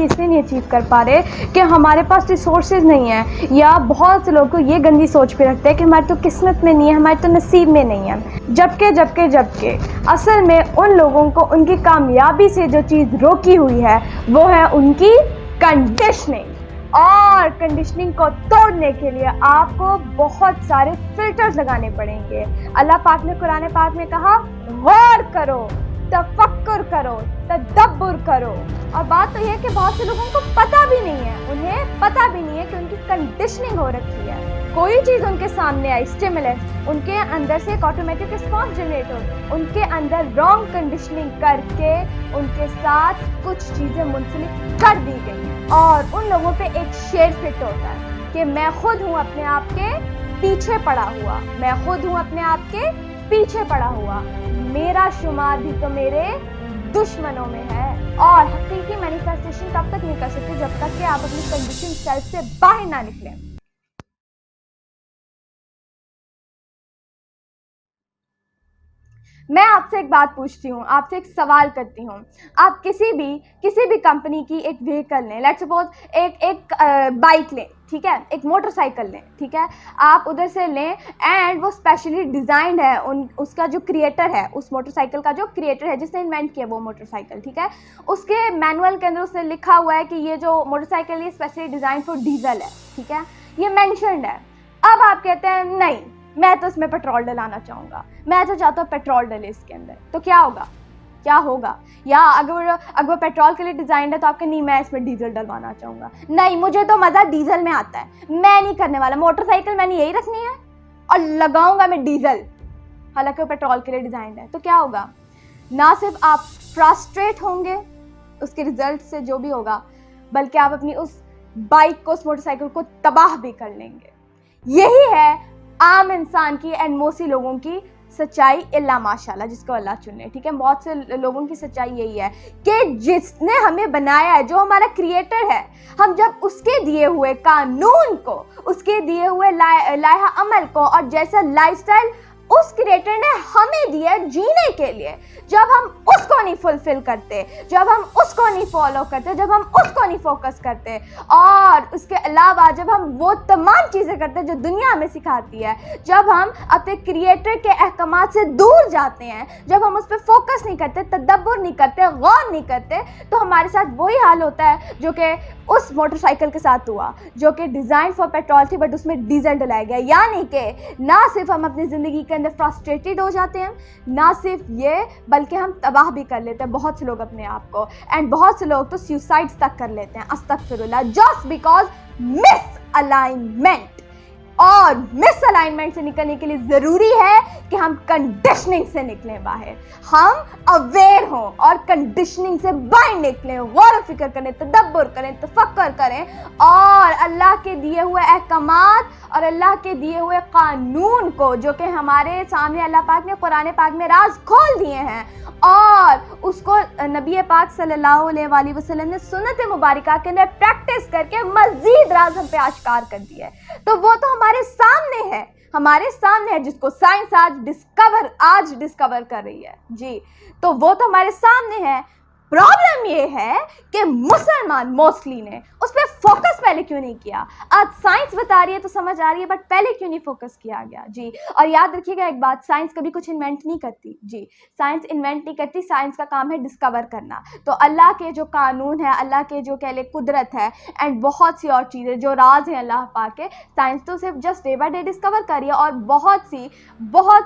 इसलिए नहीं अचीव कर पा रहे कि हमारे पास रिसोर्सेज नहीं है, या बहुत से लोग ये गंदी सोच पे रखते हैं कि हमारी तो किस्मत में नहीं है, हमारे तो नसीब में नहीं है। जबकि असल में उन लोगों को उनकी कामयाबी से जो चीज़ रोकी हुई है वो है उनकी कंडीशनिंग। और कंडीशनिंग को तोड़ने के लिए आपको बहुत सारे फिल्टर्स लगाने पड़ेंगे। अल्लाह पाक ने कुरान पाक में कहा, गौर करो, तफक्कुर करो, तदब्बुर करो। और बात तो यह है कि बहुत से लोगों को पता भी नहीं है, उन्हें पता भी नहीं है कि उनकी कंडीशनिंग हो रखी है। कोई चीज़ उनके सामने आई, स्टिमुलस, उनके अंदर से एक ऑटोमेटिक रिस्पॉन्स जनरेट हो, उनके अंदर रॉन्ग कंडीशनिंग करके उनके साथ कुछ चीज़ें मुंसलिक कर दी गई हैं। और उन लोगों पे एक शेर फिट होता है कि मैं खुद हूँ अपने आप के पीछे पड़ा हुआ, मैं खुद हूँ अपने आप के पीछे पड़ा हुआ, मेरा शुमार भी तो मेरे दुश्मनों में है। और हकीकी मैनिफेस्टेशन तब तक नहीं कर सकते जब तक कि आप अपनी कंडीशन सेल्फ से बाहर ना निकलें। मैं आपसे एक बात पूछती हूँ, आपसे एक सवाल करती हूँ। आप किसी भी कंपनी की एक व्हीकल लें, लेट्स सपोज एक बाइक लें, ठीक है, एक मोटरसाइकिल लें, ठीक है, आप उधर से लें एंड वो स्पेशली डिज़ाइंड है, उसका जो क्रिएटर है, उस मोटरसाइकिल का जो क्रिएटर है, जिसने इन्वेंट किया वो मोटरसाइकिल, ठीक है, उसके मैनुअल के अंदर उसने लिखा हुआ है कि ये जो मोटरसाइकिल है स्पेशली डिज़ाइन फॉर डीजल है, ठीक है, ये मैंशनड है। अब आप कहते हैं नहीं, मैं तो इसमें पेट्रोल डलाना चाहूँगा, मैं तो चाहता हूँ पेट्रोल डले इसके अंदर, तो क्या होगा? क्या होगा? या अगर वो पेट्रोल के लिए डिज़ाइन है तो आपके नहीं, मैं इसमें डीजल डलवाना चाहूँगा, नहीं मुझे तो मज़ा डीजल में आता है, मैं नहीं करने वाला, मोटरसाइकिल मैंने यही रखनी है और लगाऊंगा मैं डीजल, हालांकि वो पेट्रोल के लिए डिज़ाइन है। तो क्या होगा? ना सिर्फ आप फ्रस्ट्रेट होंगे उसके रिजल्ट से जो भी होगा, बल्कि आप अपनी उस बाइक को, उस मोटरसाइकिल को तबाह भी कर लेंगे। यही है आम इंसान की एंड मोस्टली लोगों की सच्चाई, इल्ला माशाल्लाह जिसको अल्लाह चुने, ठीक है। बहुत से लोगों की सच्चाई यही है कि जिसने हमें बनाया है, जो हमारा क्रिएटर है, हम जब उसके दिए हुए कानून को, उसके दिए हुए लाया अमल को और जैसा लाइफस्टाइल उस क्रिएटर ने हमें दिया जीने के लिए, जब हम उसको नहीं फुलफिल करते, जब हम उसको नहीं फॉलो करते, जब हम उसको नहीं फोकस करते, और उसके अलावा जब हम वो तमाम चीज़ें करते जो दुनिया हमें सिखाती है, जब हम अपने क्रिएटर के अहकामात से दूर जाते हैं, जब हम उस पर फोकस नहीं करते, तदब्बुर नहीं करते, गौर नहीं करते, तो हमारे साथ वही हाल होता है जो कि उस मोटरसाइकिल के साथ हुआ, जो कि डिज़ाइन फॉर पेट्रोल थी बट उसमें डीजल डलाया गया। यानी कि ना सिर्फ हम अपनी ज़िंदगी के अंदर फ्रस्ट्रेटेड हो जाते हैं, ना सिर्फ ये, बल्कि हम तबाह भी कर लेते हैं बहुत से लोग अपने आप को, एंड बहुत से लोग तो सुसाइड्स तक कर लेते हैं, अस्तगफिरुल्लाह, जस्ट बिकॉज मिस अलाइनमेंट। और मिस अलाइनमेंट से निकलने के लिए ज़रूरी है कि हम कंडीशनिंग से निकलें बाहर, हम अवेयर हों और कंडीशनिंग से बाहर निकलें, गौर फिक्र करें, तदब्बुर करें, तफक्कुर करें, और अल्लाह के दिए हुए अहकामात और अल्लाह के दिए हुए कानून को, जो कि हमारे सामने अल्लाह पाक ने कुरान पाक में राज खोल दिए हैं, और उसको नबी पाक सल्लल्लाहु अलैहि वसल्लम ने सुन्नत मुबारका के अंदर प्रैक्टिस करके मज़ीद राज हम पे आश्कार कर दिया है। तो वो तो हमारे सामने है, हमारे सामने है, जिसको साइंस आज डिस्कवर कर रही है जी, तो वो तो हमारे सामने है। प्रॉब्लम ये है कि मुसलमान मोस्टली ने उस पर फोकस पहले क्यों नहीं किया। आज साइंस बता रही है तो समझ आ रही है, बट पहले क्यों नहीं फोकस किया गया जी। और याद रखिएगा एक बात, साइंस कभी कुछ इन्वेंट नहीं करती जी, साइंस इन्वेंट नहीं करती, साइंस का काम है डिस्कवर करना। तो अल्लाह के जो कानून है, अल्लाह के जो कह ले कुदरत है, एंड बहुत सी और चीज़ें जो राज हैं अल्लाह पाक के, साइंस तो सिर्फ just day by day discover करिए। और बहुत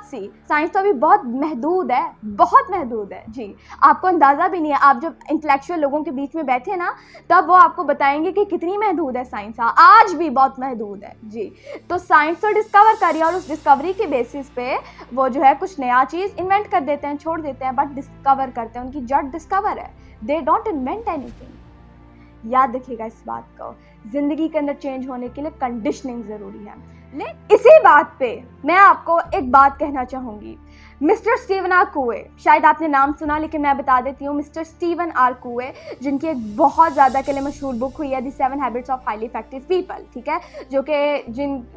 सी साइंस तो अभी बहुत महदूद है, बहुत महदूद है जी, आपको अंदाज़ा भी नहीं है। आप जब इंटेलेक्चुअल लोगों के बीच में बैठे ना, तब वो आपको बताएंगे कि कितनी महदूद है साइंस, आज भी बहुत महदूद है जी। तो साइंस तो डिस्कवर करिए, और उस डिस्कवरी के बेसिस पे वो जो है कुछ नया चीज़ इन्वेंट कर देते हैं, छोड़ देते हैं, बट डिस्कवर करते हैं, उनकी जड़ डिस्कवर है, दे डोंट इन्वेंट एनीथिंग। याद रखिएगा इस बात को, ज़िंदगी के अंदर चेंज होने के लिए कंडीशनिंग ज़रूरी है। लेकिन इसी बात पे मैं आपको एक बात कहना चाहूँगी। मिस्टर स्टीवन आर कोवे, शायद आपने नाम सुना, लेकिन मैं बता देती हूँ, मिस्टर स्टीवन आर कोवे, जिनकी एक बहुत ज़्यादा के लिए मशहूर बुक हुई है the 7 habits of highly effective people, ठीक है, जो कि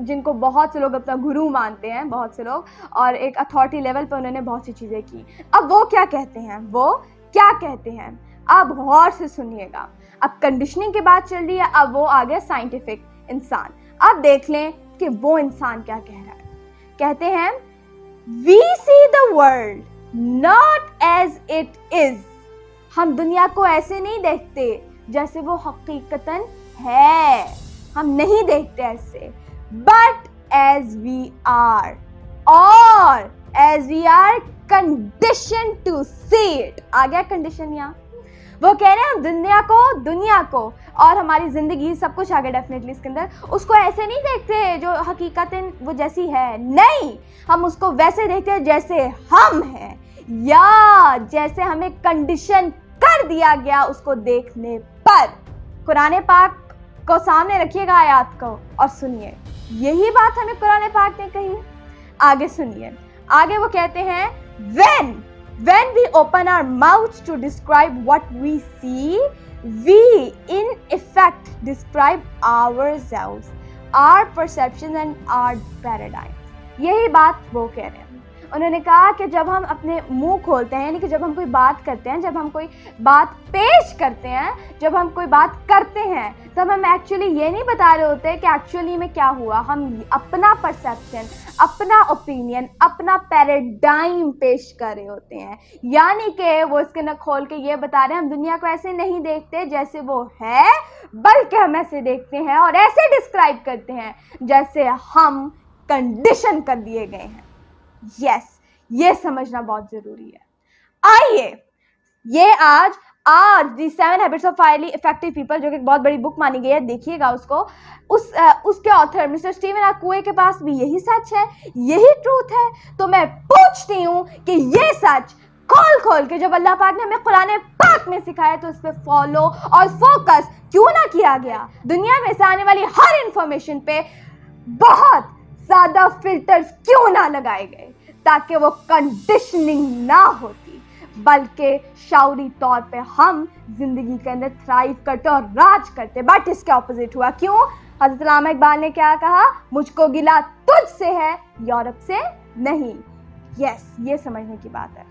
जिनको बहुत से लोग अपना गुरु मानते हैं, बहुत से लोग, और एक अथॉरिटी लेवल पर उन्होंने बहुत सी चीज़ें की। अब वो क्या कहते हैं, अब गौर से सुनिएगा। अब कंडीशनिंग की बात चल रही है, अब वो आ गया साइंटिफिक इंसान। अब देख लें कि वो इंसान क्या कह रहा है। कहते हैं we see the world not as it is. हम दुनिया को ऐसे नहीं देखते जैसे वो हकीकतन है, हम नहीं देखते ऐसे, बट एज वी आर, और as we are condition to see it. आ गया कंडीशन यहाँ। वो कह रहे हैं हम दुनिया को और हमारी जिंदगी सब कुछ आ गया डेफिनेटली इसके अंदर, उसको ऐसे नहीं देखते जो हकीकतन वो जैसी है, नहीं, हम उसको वैसे देखते हैं जैसे हम हैं, या जैसे हमें कंडीशन कर दिया गया उसको देखने पर। कुरान पाक को सामने रखिएगा आयत को और सुनिए, यही बात हमें कुरान पाक ने कही। आगे सुनिए, आगे वो कहते हैं when we open our mouths to describe what we see, we in effect describe ourselves, our perceptions and our paradigms। यही बात वो कह रहे हैं। उन्होंने कहा कि जब हम अपने मुंह खोलते हैं, यानी कि जब हम कोई बात करते हैं, जब हम कोई बात पेश करते हैं, जब हम कोई बात करते हैं, तब हम एक्चुअली ये नहीं बता रहे होते कि एक्चुअली में क्या हुआ। हम अपना परसेप्शन, अपना ओपिनियन, अपना पैराडाइम पेश कर रहे होते हैं। यानी कि वो इसके न खोल के ये बता रहे हैं हम दुनिया को ऐसे नहीं देखते जैसे वो है, बल्कि हम ऐसे देखते हैं और ऐसे डिस्क्राइब करते हैं जैसे हम कंडीशन कर दिए गए हैं। यस, ये समझना बहुत जरूरी है। आइए, ये आज दी 7 habits of highly effective people, जो कि बहुत बड़ी बुक मानी गई है, देखिएगा उसको। उसके ऑथर मिस्टर स्टीवन आकुए के पास भी यही सच है, यही ट्रूथ है। तो मैं पूछती हूँ कि ये सच खोल के जब अल्लाह पाक ने हमें कुरान पाक में सिखाया तो उस पर फॉलो और फोकस क्यों ना किया गया? दुनिया में से आने वाली हर इंफॉर्मेशन पे बहुत ज्यादा फिल्टर्स क्यों ना लगाए गए, ताकि वो कंडीशनिंग ना होती, बल्कि शौरी तौर पे हम जिंदगी के अंदर थ्राइव करते और राज करते। बट इसके ऑपोजिट हुआ। क्यों? हज़रत अल्लामा इकबाल ने क्या कहा? मुझको गिला तुझसे है, यूरोप से नहीं। यस, ये समझने की बात है।